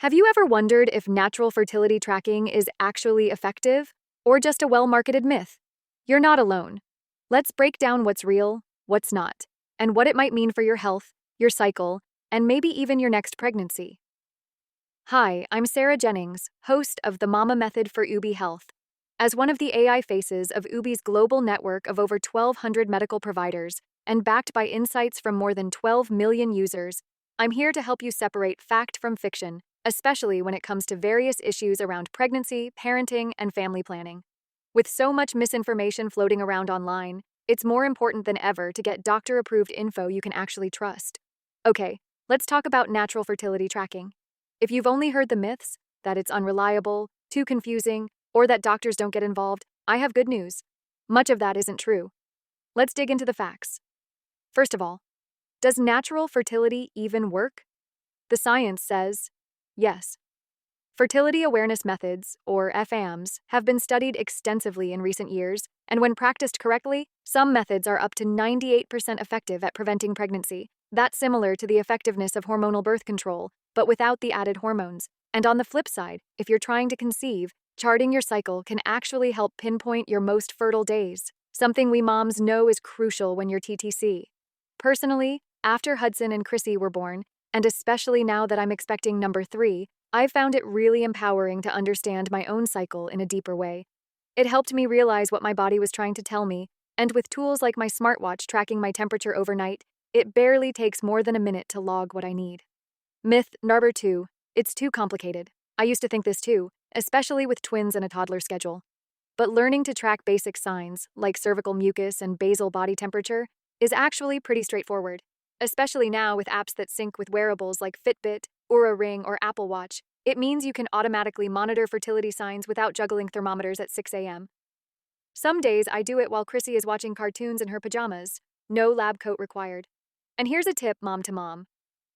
Have you ever wondered if natural fertility tracking is actually effective or just a well-marketed myth? You're not alone. Let's break down what's real, what's not, and what it might mean for your health, your cycle, and maybe even your next pregnancy. Hi, I'm Sarah Jennings, host of the Mama Method for UB Health. As one of the AI faces of UB's global network of over 1,200 medical providers and backed by insights from more than 12 million users, I'm here to help you separate fact from fiction, especially when it comes to various issues around pregnancy, parenting, and family planning. With so much misinformation floating around online, it's more important than ever to get doctor-approved info you can actually trust. Okay, let's talk about natural fertility tracking. If you've only heard the myths, that it's unreliable, too confusing, or that doctors don't get involved, I have good news. Much of that isn't true. Let's dig into the facts. First of all, does natural fertility even work? The science says yes. Fertility awareness methods, or FAMs, have been studied extensively in recent years, and when practiced correctly, some methods are up to 98% effective at preventing pregnancy. That's similar to the effectiveness of hormonal birth control, but without the added hormones. And on the flip side, if you're trying to conceive, charting your cycle can actually help pinpoint your most fertile days, something we moms know is crucial when you're TTC. Personally, after Hudson and Chrissy were born, and especially now that I'm expecting number 3, I've found it really empowering to understand my own cycle in a deeper way. It helped me realize what my body was trying to tell me, and with tools like my smartwatch tracking my temperature overnight, it barely takes more than a minute to log what I need. Myth number 2, it's too complicated. I used to think this too, especially with twins and a toddler schedule. But learning to track basic signs, like cervical mucus and basal body temperature, is actually pretty straightforward, especially now with apps that sync with wearables like Fitbit, Oura Ring, or Apple Watch. It means you can automatically monitor fertility signs without juggling thermometers at 6 a.m. Some days I do it while Chrissy is watching cartoons in her pajamas. No lab coat required. And here's a tip, mom to mom.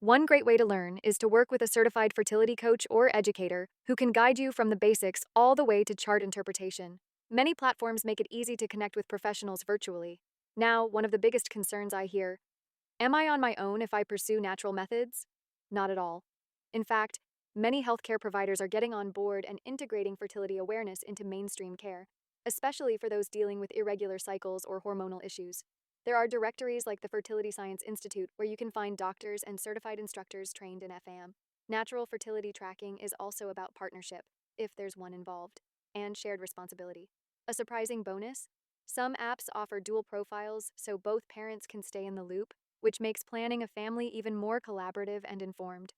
One great way to learn is to work with a certified fertility coach or educator who can guide you from the basics all the way to chart interpretation. Many platforms make it easy to connect with professionals virtually. Now, one of the biggest concerns I hear: am I on my own if I pursue natural methods? Not at all. In fact, many healthcare providers are getting on board and integrating fertility awareness into mainstream care, especially for those dealing with irregular cycles or hormonal issues. There are directories like the Fertility Science Institute where you can find doctors and certified instructors trained in FAM. Natural fertility tracking is also about partnership, if there's one involved, and shared responsibility. A surprising bonus: some apps offer dual profiles so both parents can stay in the loop, which makes planning a family even more collaborative and informed.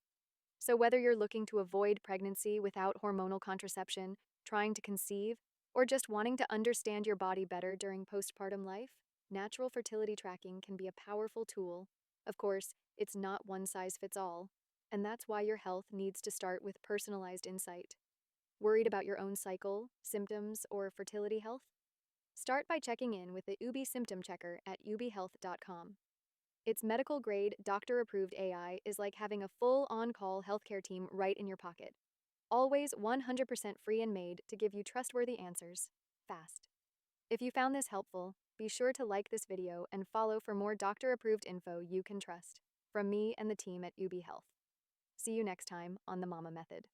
So whether you're looking to avoid pregnancy without hormonal contraception, trying to conceive, or just wanting to understand your body better during postpartum life, natural fertility tracking can be a powerful tool. Of course, it's not one size fits all, and that's why your health needs to start with personalized insight. Worried about your own cycle, symptoms, or fertility health? Start by checking in with the UBI Symptom Checker at ubhealth.com. Its medical-grade, doctor-approved AI is like having a full on-call healthcare team right in your pocket. Always 100% free and made to give you trustworthy answers, fast. If you found this helpful, be sure to like this video and follow for more doctor-approved info you can trust. From me and the team at UB Health. See you next time on the Mama Method.